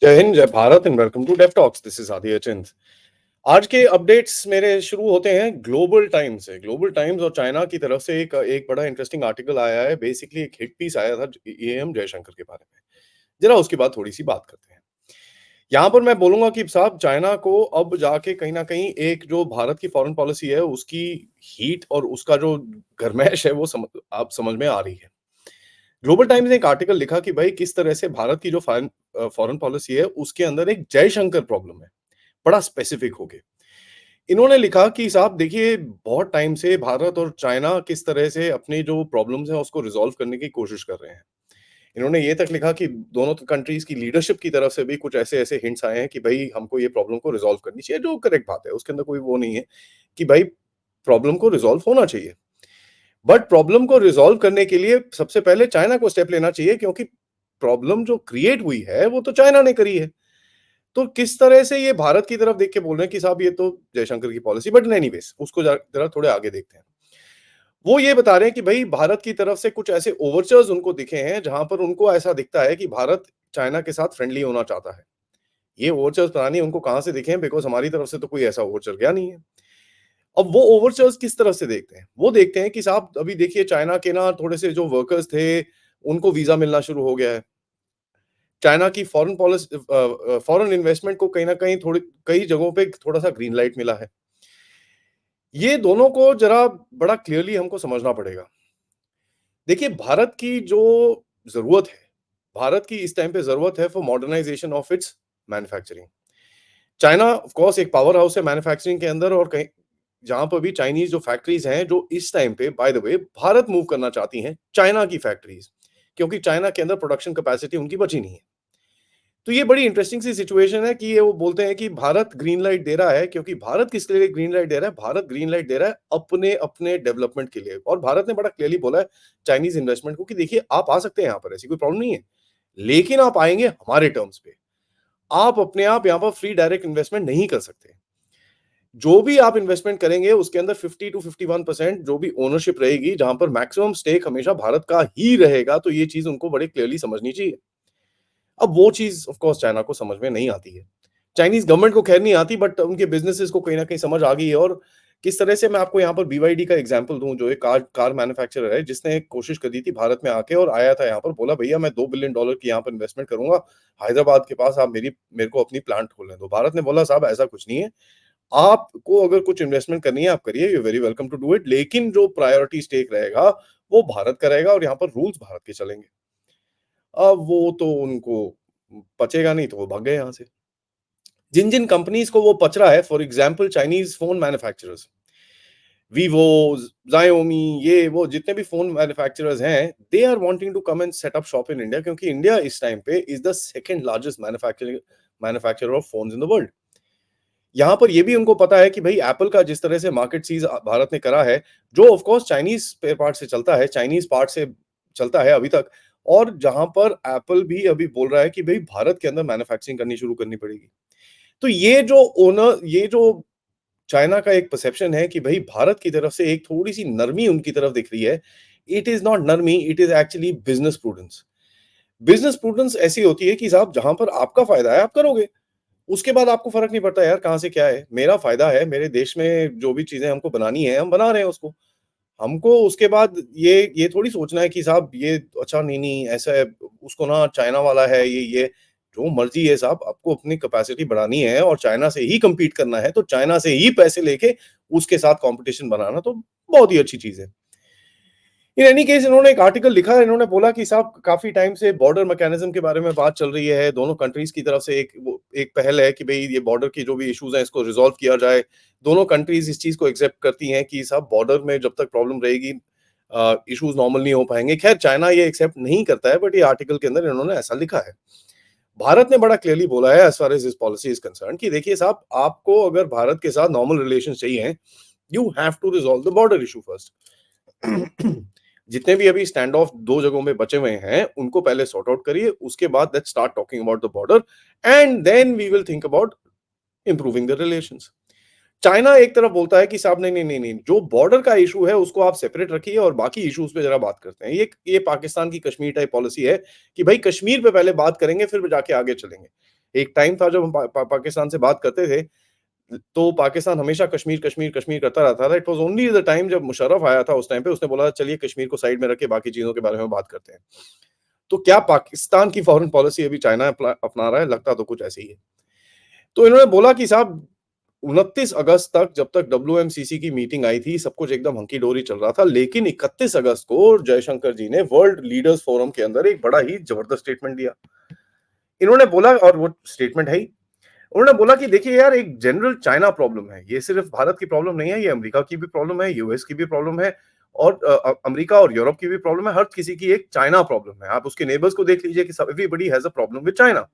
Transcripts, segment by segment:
जय हिंद, जय Bharat and welcome to Dave Talks. This is Aditya Chint. आज के अपडेट्स मेरे शुरू होते हैं ग्लोबल टाइम्स से। ग्लोबल टाइम्स और चाइना की तरफ से एक बड़ा इंटरेस्टिंग आर्टिकल आया है। बेसिकली एक हिट पीस आया था एएम जयशंकर के बारे में। जरा उसके बाद थोड़ी सी बात करते हैं। यहाँ पर मैं बोलूंगा कि साहब चाइना को अब जाके कहीं ना कहीं एक जो भारत की फॉरेन पॉलिसी है उसकी हीट और उसका जो गरमाइश है वो आप समझ में आ रही है। ग्लोबल टाइम्स ने एक आर्टिकल लिखा कि भाई किस तरह से भारत की जो फॉरेन पॉलिसी है उसके अंदर एक जयशंकर प्रॉब्लम है, बड़ा स्पेसिफिक हो गया। इन्होंने लिखा कि साहब देखिए बहुत टाइम से भारत और चाइना किस तरह से अपनी जो प्रॉब्लम्स हैं उसको रिजॉल्व करने की कोशिश कर रहे हैं। इन्होंने ये तक लिखा कि दोनों कंट्रीज की लीडरशिप की तरफ से भी कुछ ऐसे ऐसे हिंट्स आए हैं कि भाई हमको ये प्रॉब्लम को रिजॉल्व करनी चाहिए, जो करेक्ट बात है, उसके अंदर कोई वो नहीं है कि भाई प्रॉब्लम को रिजॉल्व होना चाहिए। बट प्रॉब्लम को रिजॉल्व करने के लिए सबसे पहले चाइना को स्टेप लेना चाहिए, क्योंकि प्रॉब्लम जो क्रिएट हुई है वो तो चाइना ने करी है। तो किस तरह से ये भारत की तरफ देख के बोल रहे हैं कि साहब ये तो जयशंकर की पॉलिसी, बट एनीवेज उसको जरा थोड़े आगे देखते हैं। वो ये बता रहे हैं कि भाई भारत की तरफ से कुछ ऐसे ओवरचर्स उनको दिखे हैं जहां पर उनको ऐसा दिखता है कि भारत चाइना के साथ फ्रेंडली होना चाहता है। ये ओवरचर्स पता नहीं उनको कहां से दिखे हैं, बिकॉज हमारी तरफ से तो कोई ऐसा ओवरचर गया नहीं है। अब वो ओवरचर्स किस तरह से देखते हैं? वो देखते हैं कि साहब अभी देखिए चाइना के ना थोड़े से जो वर्कर्स थे, उनको वीज़ा मिलना शुरू हो गया है। चाइना की फॉरेन इन्वेस्टमेंट को कहीं न कहीं थोड़ी कई जगहों पे थोड़ा-सा ग्रीन लाइट मिला है। ये दोनों को जरा बड़ा क्लियरली हमको समझना पड़ेगा। देखिए भारत की जो ज़रूरत है, भारत की इस टाइम पे ज़रूरत है for modernisation of its manufacturing. China of course एक पावर हाउस है मैन्युफैक्चरिंग के अंदर, और कहीं जहां पर भी चाइनीज जो फैक्ट्रीज हैं जो इस टाइम पे by the way Bharat move करना चाहती हैं चाइना की फैक्ट्रीज, क्योंकि चाइना के अंदर प्रोडक्शन कैपेसिटी उनकी बची नहीं है। तो ये बड़ी इंटरेस्टिंग सी सिचुएशन है कि ये वो बोलते हैं कि भारत ग्रीन लाइट दे रहा है, क्योंकि भारत किसके लिए ग्रीन लाइट दे रहा है? भारत ग्रीन लाइट दे रहा है अपने अपने डेवलपमेंट के लिए। और भारत ने बड़ा क्लियरली बोला है चाइनीज इन्वेस्टमेंट को कि देखिए आप आ सकते हैं यहाँ पर, ऐसी कोई प्रॉब्लम नहीं है, लेकिन आप आएंगे हमारे टर्म्स पे। आप अपने आप यहाँ पर फ्री डायरेक्ट इन्वेस्टमेंट नहीं कर सकते। जो भी आप इन्वेस्टमेंट करेंगे उसके अंदर 50 टू 51% जो भी ओनरशिप रहेगी, जहां पर मैक्सिमम स्टेक हमेशा भारत का ही रहेगा। तो ये चीज उनको बड़े क्लियरली समझनी चाहिए। अब वो चीज ऑफ कोर्स चाइना को समझ में नहीं आती है। चाइनीज गवर्नमेंट को खैर नहीं आती, बट उनके बिजनेसेस को कहीं ना कहीं समझ आ गई है। और किस तरह से मैं आपको यहाँ पर बीवाईडी का एग्जांपल दूं, जो एक कार कार मैन्युफैक्चरर है जिसने एक कोशिश करी थी भारत में आके, और आया था यहाँ पर, बोला भैया मैं $2 बिलियन की यहाँ पर इन्वेस्टमेंट करूंगा हैदराबाद के पास, आप मेरे को अपनी प्लांट खोलने दो। भारत ने बोला साहब ऐसा कुछ नहीं है, आपको अगर कुछ इन्वेस्टमेंट करनी है आप करिए, you very welcome to do it, लेकिन जो प्रायोरिटी स्टेक रहेगा वो भारत का रहेगा और यहाँ पर रूल्स भारत के चलेंगे। अब वो तो उनको पचेगा नहीं, तो वो भाग गए यहाँ से। जिन जिन कंपनीज को वो पच रहा है, for example Chinese phone manufacturers, Vivo, Xiaomi, ये वो जितने भी फोन मैन्युफैक्चरर्स हैं, they are wanting to come and set up shop in India, क्योंकि इंडिया इस टाइम पे is the second largest manufacturer of phones in the world. यहाँ पर ये भी उनको पता है कि भाई एप्पल का जिस तरह से मार्केट सीज भारत ने करा है, जो of course Chinese spare part से चलता है, चाइनीज पार्ट से चलता है अभी तक, और जहां पर एप्पल भी अभी बोल रहा है कि भाई भारत के अंदर मैन्युफैक्चरिंग करनी शुरू करनी पड़ेगी। तो ये जो चाइना का एक परसेप्शन है कि भाई भारत की तरफ से एक थोड़ी सी नरमी उनकी तरफ दिख रही है, इट इज नॉट नरमी, it is actually business prudence. Business prudence ऐसी होती है कि साहब जहां पर आपका फायदा है आप करोगे, उसके बाद आपको फ़र्क नहीं पड़ता यार कहाँ से क्या है। मेरा फ़ायदा है, मेरे देश में जो भी चीज़ें हमको बनानी है, हम बना रहे हैं उसको। हमको उसके बाद ये थोड़ी सोचना है कि साहब ये अच्छा नहीं-नहीं ऐसा है, उसको ना चाइना वाला है ये। जो मर्ज़ी है साहब, आपको अपनी कैपेसिटी बढ़ानी है और चाइना से ही कम्पीट करना है, तो चाइना से ही पैसे लेके उसके साथ कॉम्पिटिशन बनाना तो बहुत ही अच्छी चीज़ है। इन एनी केस इन्होंने एक आर्टिकल लिखा है, इन्होंने बोला कि साहब काफी टाइम से बॉर्डर मैकेनिज्म के बारे में बात चल रही है, दोनों कंट्रीज की तरफ से एक पहल है कि भाई ये बॉर्डर की जो भी इश्यूज हैं इसको रिजॉल्व किया जाए। दोनों कंट्रीज इस चीज को एक्सेप्ट करती हैं कि साहब बॉर्डर में जब तक प्रॉब्लम रहेगी इश्यूज नॉर्मल नहीं हो पाएंगे। खैर चाइना ये एक्सेप्ट नहीं करता है, बट ये आर्टिकल के अंदर इन्होंने ऐसा लिखा है। भारत ने बड़ा क्लियरली बोला है as far as this policy is concern कि देखिए साहब आपको अगर भारत के साथ नॉर्मल रिलेशन चाहिए, you have to resolve the border issue first. जितने भी अभी स्टैंड ऑफ दो जगहों में बचे हुए हैं उनको पहले सॉर्ट आउट करिए, उसके बाद let's start talking about the border and then we will think about improving the relations. China एक तरफ बोलता है कि साहब नहीं, जो बॉर्डर का इशू है उसको आप सेपरेट रखिए और बाकी इश्यूज पे जरा बात करते हैं। ये पाकिस्तान की कश्मीर टाइप पॉलिसी है कि भाई कश्मीर पे पहले बात करेंगे फिर जाके आगे चलेंगे। एक टाइम था जब हम पाकिस्तान से बात करते थे, तो पाकिस्तान हमेशा कश्मीर, कश्मीर, कश्मीर करता रहता था। It was only the time जब मुशर्रफ आया था उस टाइम पे उसने बोला चलिए कश्मीर को साइड में रख के बाकी चीज़ों के बारे में बात करते हैं। तो क्या पाकिस्तान की फॉरेन पॉलिसी अभी चाइना अपना रहा है? लगता तो कुछ ऐसे ही है। तो इन्होंने बोला कि साहब 29 अगस्त तक जब तक डब्ल्यूएमसीसी की मीटिंग आई थी, सब कुछ एकदम हंकी-डोरी चल रहा था। लेकिन 31 अगस्त को जयशंकर जी ने वर्ल्ड लीडर्स फोरम के अंदर एक बड़ा ही जबरदस्त स्टेटमेंट दिया। इन्होंने बोला और वो स्टेटमेंट है ही, उन्होंने बोला कि देखिए यार एक जनरल चाइना प्रॉब्लम है। ये सिर्फ भारत की प्रॉब्लम नहीं है, ये अमेरिका की भी प्रॉब्लम है, यूएस की भी प्रॉब्लम है और अमेरिका और यूरोप की भी प्रॉब्लम है। हर किसी की एक चाइना प्रॉब्लम है। आप उसके नेबर्स को देख लीजिए कि सब everybody has a problem with China.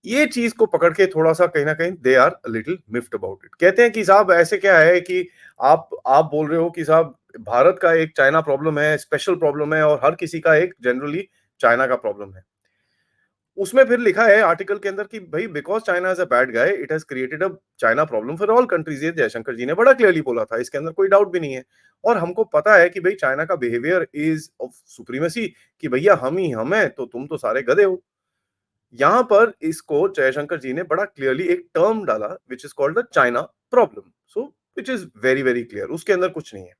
ये चीज को पकड़ के थोड़ा-सा कहीं न कहीं they are a little miffed about it. कहते हैं कि साहब ऐसे क्या है कि आप बोल रहे हो कि साहब भारत का एक चाइना प्रॉब्लम है, स्पेशल प्रॉब्लम है और हर किसी का एक जनरली चाइना का प्रॉब्लम है। उसमें फिर लिखा है आर्टिकल के अंदर कि भई because China is a bad guy, it has created a China problem for all countries. ये जयशंकर जी ने बड़ा क्लियरली बोला था, इसके अंदर कोई डाउट भी नहीं है। और हमको पता है कि भई चाइना का बिहेवियर इज़ ऑफ सुप्रीमेसी कि भैया हम ही हम हैं, तो तुम तो सारे गधे हो। यहां पर इसको जयशंकर जी ने बड़ा क्लियरली एक टर्म डाला which is called the China problem. So which is very very clear, उसके अंदर कुछ नहीं है।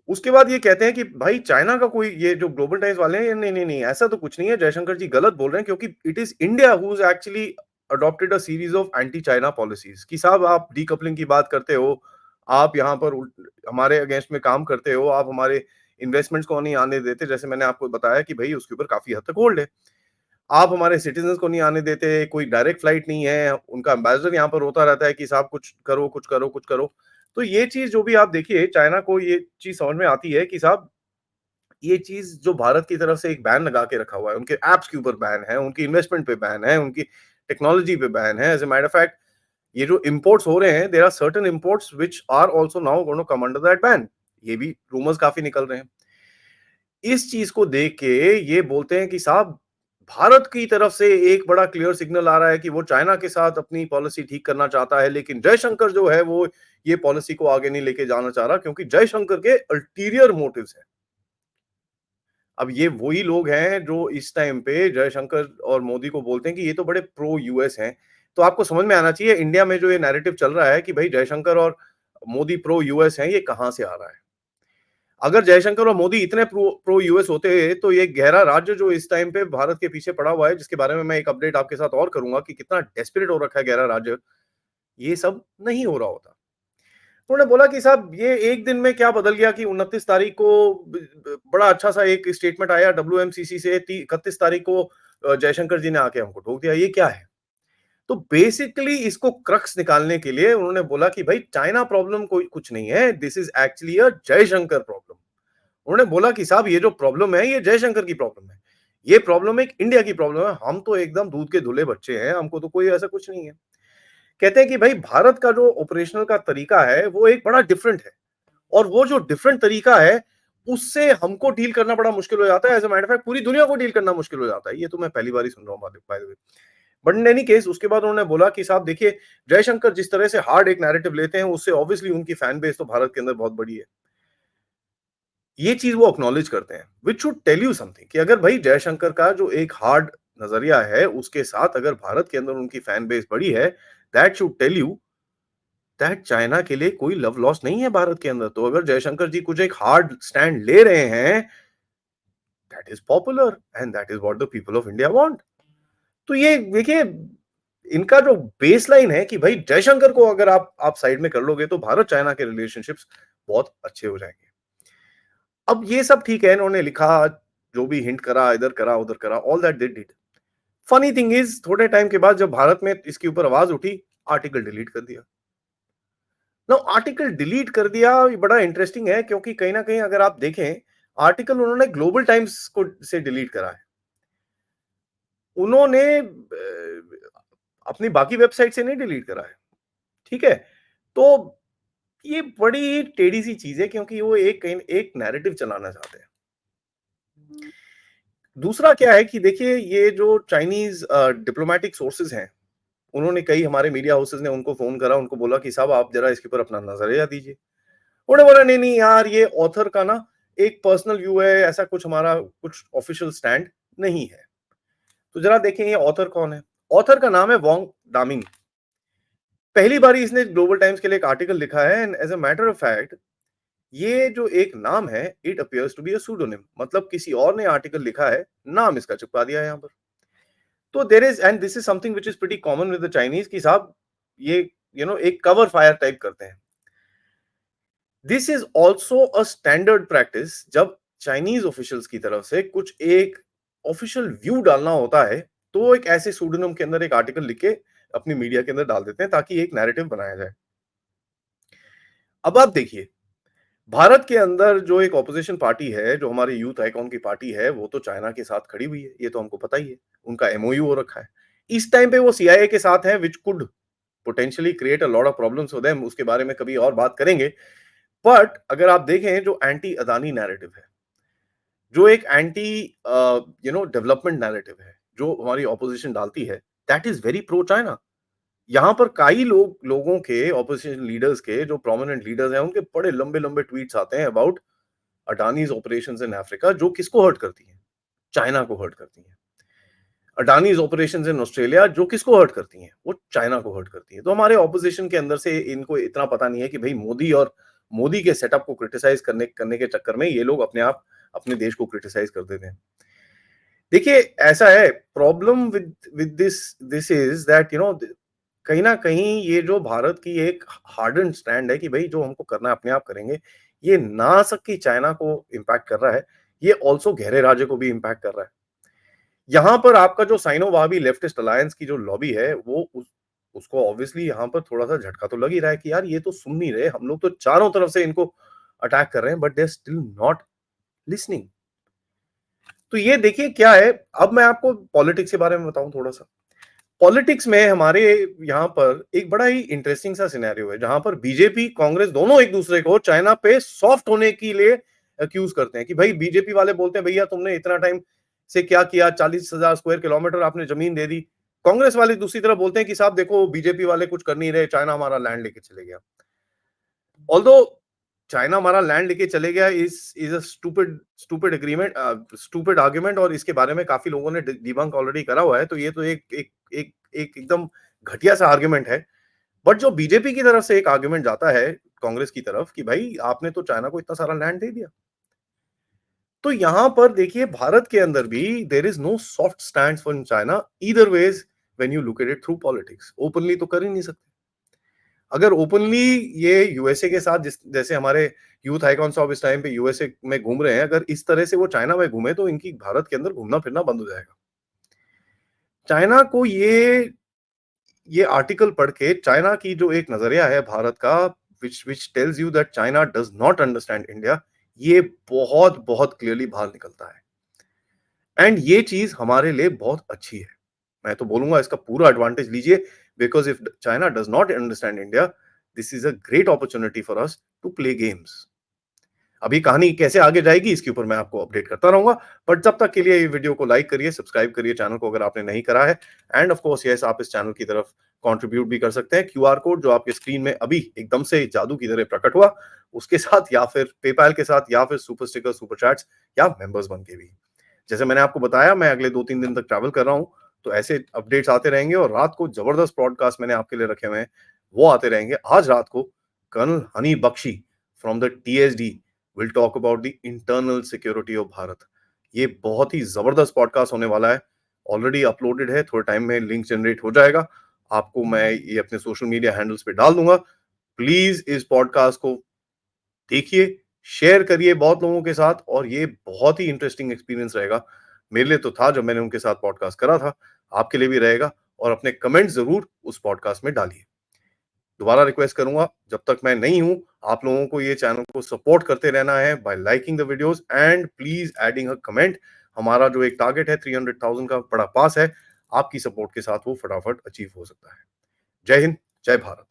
उसके बाद ये कहते हैं कि भाई चाइना का कोई, ये जो ग्लोबल टाइम्स वाले हैं, नहीं नहीं नहीं ऐसा तो कुछ नहीं है, जयशंकर जी गलत बोल रहे हैं क्योंकि it is India who is actually adopted a series of anti China policies. कि साहब आप डीकपलिंग की बात करते हो, आप यहाँ पर हमारे अगेंस्ट में काम करते हो, आप हमारे इन्वेस्टमेंट्स को नहीं आने देते, जैसे मैंने आपको बताया कि भाई उसके ऊपर काफी हद तक होल्ड है। आप हमारे सिटीजन्स को नहीं आने देते, कोई डायरेक्ट फ्लाइट नहीं है, उनका एम्बेसडर यहाँ पर होता रहता है कि साहब कुछ करो, कुछ करो, कुछ करो। तो ये चीज़ जो भी आप देखिए, चाइना को ये चीज़ समझ में आती है कि साहब ये चीज़ जो भारत की तरफ से एक बैन लगा के रखा हुआ है, उनके ऐप्स के ऊपर बैन है, उनकी इन्वेस्टमेंट पे बैन है, उनकी टेक्नोलॉजी पे बैन है। As a matter of fact ये जो इम्पोर्ट्स हो रहे हैं, there are certain imports which are also now gonna come under that ban. ये भी रूमर्स काफ़ी निकल रहे हैं। इस चीज को देख के ये बोलते हैं कि साहब भारत की तरफ से एक बड़ा क्लियर सिग्नल आ रहा है कि वो चाइना के साथ अपनी पॉलिसी ठीक करना चाहता है, लेकिन जयशंकर जो है वो ये पॉलिसी को आगे नहीं लेके जाना चाह रहा क्योंकि जयशंकर के अल्टीरियर मोटिव्स हैं। अब ये वही लोग हैं जो इस टाइम पे जयशंकर और मोदी को बोलते हैं कि ये तो बड़े प्रो यूएस हैं। तो आपको समझ में आना चाहिए इंडिया में जो ये नैरेटिव चल रहा है कि भाई जयशंकर और मोदी प्रो यूएस हैं, ये कहां से आ रहा है। अगर जयशंकर और मोदी इतने प्रो यूएस होते तो ये गहरा राज्य जो इस टाइम पे भारत के पीछे पड़ा हुआ है, जिसके बारे में मैं एक अपडेट आपके साथ और करूंगा कि कितना डेस्परेट हो रखा है गहरा राज्य, ये सब नहीं हो रहा होता। उन्होंने बोला कि साहब ये एक दिन में क्या बदल गया कि 29 तारीख को बड़ा अच्छा सा एक स्टेटमेंट आया डब्ल्यूएमसीसी से, 31 तारीख को जयशंकर जी ने आके हमको ठोक दिया, ये क्या है। तो बेसिकली इसको क्रक्स निकालने के लिए उन्होंने बोला कि भाई चाइना प्रॉब्लम कोई कुछ नहीं है, this is actually a Jaishankar problem. उन्होंने बोला कि साहब ये जो प्रॉब्लम है ये जयशंकर की प्रॉब्लम है, ये प्रॉब्लम एक इंडिया की प्रॉब्लम है, हम तो एकदम दूध के धुले बच्चे हैं, हमको तो कोई ऐसा कुछ नहीं है। कहते हैं कि भाई भारत का जो ऑपरेशनल का तरीका है वो एक बड़ा डिफरेंट है और वो जो डिफरेंट तरीका है उससे हमको डील करना बड़ा मुश्किल हो जाता है, as a matter of fact पूरी दुनिया को डील करना मुश्किल हो जाता है। ये तो मैं पहली बार ही सुन रहा हूँ by the way. But in any case उसके बाद उन्होंने बोला कि साहब देखिए जयशंकर जिस तरह से हार्ड एक नैरेटिव लेते हैं उससे ऑब्वियसली उनकी फैन बेस तो भारत के अंदर बहुत बड़ी है। ये चीज वो एक्नॉलेज करते हैं, which should tell you something कि अगर भाई जयशंकर का जो एक हार्ड नजरिया है उसके साथ अगर भारत के अंदर उनकी फैन बेस बड़ी है, that should tell you that China के लिए कोई लव लॉस नहीं है भारत के अंदर। तो अगर जयशंकर जी कुछ एक हार्ड स्टैंड ले रहे हैं, that is popular and that is what the people of India want. तो ये देखिए इनका जो बेसलाइन है कि भाई जयशंकर को अगर आप साइड में कर लोगे तो भारत चाइना के रिलेशनशिप्स बहुत अच्छे हो जाएंगे। अब ये सब ठीक है, इन्होंने लिखा, जो भी हिंट करा, इधर करा, उधर करा, all that they did. Funny thing is थोड़े टाइम के बाद जब भारत में इसके ऊपर आवाज उठी, आर्टिकल डिलीट कर दिया। नो, आर्टिकल डिलीट कर दिया, ये बड़ा इंटरेस्टिंग है क्योंकि कहीं ना कहीं अगर आप देखें, आर्टिकल उन्होंने ग्लोबल टाइम्स को से डिलीट करा है। उन्होंने अपनी बाकी वेबसाइट से नहीं डिलीट करा है। ठीक है। तो ये बड़ी टेढ़ी सी चीज है क्योंकि वो एक नैरेटिव चलाना चाहते हैं। दूसरा क्या है कि देखिए ये जो चाइनीज डिप्लोमेटिक सोर्सेज हैं, उन्होंने कई हमारे मीडिया हाउसेस ने उनको फोन करा, उनको बोला कि साहब आप जरा इसके ऊपर अपना नजरिया दीजिए। उन्होंने बोला नहीं नहीं यार ये ऑथर का ना एक पर्सनल व्यू है, ऐसा कुछ हमारा कुछ ऑफिशियल स्टैंड नहीं है। तो जरा देखें ये ऑथर कौन है। ऑथर का नाम है वॉन्ग डामिंग। पहली बारी इसने ग्लोबल टाइम्स के लिए एक आर्टिकल लिखा है and as a matter of fact ये जो एक नाम है it appears to be a pseudonym, मतलब किसी और ने आर्टिकल लिखा है, नाम इसका चिपका दिया है यहां पर। तो there is and this is something which is pretty common with the Chinese कि साहब ये एक कवर फायर टाइप करते हैं। This is also a standard practice जब चाइनीज ऑफिशियल्स की तरफ से कुछ एक ऑफिशियल व्यू डालना होता है तो वो एक ऐसे सूडोनिम के अंदर एक आर्टिकल लिख के अपनी मीडिया के अंदर डाल देते हैं ताकि एक नैरेटिव बनाया जाए। अब आप देखिए भारत के अंदर जो एक ऑपोजिशन पार्टी है, जो हमारी यूथ आइकॉन की पार्टी है, वो तो चाइना के साथ खड़ी हुई है, ये तो हमको पता ही है। उनका एमओयू हो रखा है। इस टाइम पे वो सीआईए के साथ है which could potentially create a lot of problems for them, उसके बारे में कभी और बात करेंगे। बट अगर आप देखें जो एंटी अदानी नैरेटिव है, जो एक एंटी डेवलपमेंट नैरेटिव है, जो हमारी ऑपोजिशन डालती है, that is very pro China. यहाँ पर कई लोगों के ऑपोजिशन लीडर्स के जो प्रोमिनेंट लीडर्स हैं उनके बड़े लंबे-लंबे ट्वीट्स आते हैं about Adanis operations in Africa जो किसको हर्ट करती हैं? चाइना को हर्ट करती हैं। अडानीज ऑपरेशंस इन ऑस्ट्रेलिया जो किसको हर्ट करती हैं? वो चाइना को हर्ट करती हैं। तो हमारे ऑपोजिशन के अंदर से इनको इतना पता नहीं है कि भाई मोदी और मोदी के सेटअप को क्रिटिसाइज करने के चक्कर में ये लोग अपने आप अपने देश को क्रिटिसाइज कर देते हैं। देखिए ऐसा है problem with with this is that कहीं ना कहीं ये जो भारत की एक हार्डन स्टैंड है कि भाई जो हमको करना है अपने आप करेंगे, ये ना सकी चाइना को इम्पैक्ट कर रहा है, ये ऑल्सो गहरे राज्य को भी इम्पैक्ट कर रहा है। यहाँ पर आपका जो साइनो वाहबी लेफ्टिस्ट अलायंस की जो लॉबी है वो उसको ऑब्वियसली यहाँ पर थोड़ा सा झटका तो लग ही रहा है कि यार ये तो सुन नहीं रहे, हम लोग तो चारों तरफ से इनको अटैक कर रहे हैं but they are still not listening. तो ये देखिए क्या है। अब मैं आपको पॉलिटिक्स के बारे में बताऊं थोड़ा सा। पॉलिटिक्स में हमारे यहाँ पर एक बड़ा ही इंटरेस्टिंग सा सिनेरियो है जहां पर बीजेपी कांग्रेस दोनों एक दूसरे को चाइना पे सॉफ्ट होने के लिए अक्यूज करते हैं कि भाई बीजेपी वाले बोलते हैं भैया तुमने इतना टाइम से क्या किया, 40,000 स्क्वायर किलोमीटर आपने जमीन दे दी। कांग्रेस वाले दूसरी तरफ बोलते हैं कि साहब देखो बीजेपी वाले कुछ कर नहीं रहे, चाइना हमारा लैंड लेके चले गया। ऑल्दो चाइना हमारा लैंड लेके चले गया is a stupid stupid agreement, stupid argument, और इसके बारे में काफी लोगों ने डिबंक ऑलरेडी करा हुआ है। तो ये तो एक एकदम घटिया सा आर्गुमेंट है। बट जो बीजेपी की तरफ से एक आर्गुमेंट जाता है कांग्रेस की तरफ कि भाई आपने तो चाइना को इतना सारा लैंड दे दिया। तो यहां पर देखिए भारत के अंदर भी there is no soft stand for China either ways when you look at it through politics. Openly तो कर ही नहीं सकते। अगर ओपनली ये यूएसए के साथ जैसे हमारे यूथ आइकॉन साहब इस टाइम पे यूएसए में घूम रहे हैं, अगर इस तरह से वो चाइना में घूमे तो इनकी भारत के अंदर घूमना फिरना बंद हो जाएगा। चाइना को ये आर्टिकल पढ़ के चाइना की जो एक नजरिया है भारत का which tells you that China does not understand India, ये बहुत बहुत क्लियरली बाहर निकलता है। एंड ये चीज हमारे लिए बहुत अच्छी है। मैं तो बोलूंगा इसका पूरा एडवांटेज लीजिए, because if China does not understand India this is a great opportunity for us to play games. अभी कहानी कैसे आगे जाएगी इसके ऊपर मैं आपको अपडेट करता रहूंगा। बट जब तक के लिए ये वीडियो को लाइक करिए, सब्सक्राइब करिए चैनल को अगर आपने नहीं करा है। एंड ऑफ कोर्स यस आप इस चैनल की तरफ कंट्रीब्यूट भी कर सकते हैं। क्यूआर कोड जो आपके स्क्रीन में अभी एकदम से जादू की तरह प्रकट हुआ उसके साथ, या फिर पेपैल के साथ, या फिर सुपर स्टिकर सुपर चैट्स, या मेंबर्स बन के भी। जैसे मैंने आपको बताया मैं अगले 2-3 दिन तक ट्रैवल कर रहा हूं, तो ऐसे अपडेट्स आते रहेंगे और रात को जबरदस्त पॉडकास्ट मैंने आपके लिए रखे हुए हैं, वो आते रहेंगे। आज रात को colonel Honey Bakshi from the TSD will talk about the internal security of Bharat. ये बहुत ही जबरदस्त पॉडकास्ट होने वाला है। ऑलरेडी अपलोडेड है, थोड़े टाइम में लिंक जनरेट हो जाएगा। आपको मैं ये अपने सोशल मीडिया हैंडल्स पे डाल दूंगा। प्लीज इस पॉडकास्ट को देखिए, शेयर करिए बहुत लोगों के साथ, और ये बहुत ही इंटरेस्टिंग एक्सपीरियंस रहेगा। मेरे लिए तो था जब मैंने उनके साथ पॉडकास्ट करा था, आपके लिए भी रहेगा। और अपने कमेंट जरूर उस पॉडकास्ट में डालिए। दोबारा रिक्वेस्ट करूंगा, जब तक मैं नहीं हूं आप लोगों को ये चैनल को सपोर्ट करते रहना है bye liking the videos and please adding a comment. हमारा जो एक टारगेट है 300,000 का बड़ा पास है, आपकी सपोर्ट के साथ वो फटाफट अचीव हो सकता है। जय हिंद, जय भारत।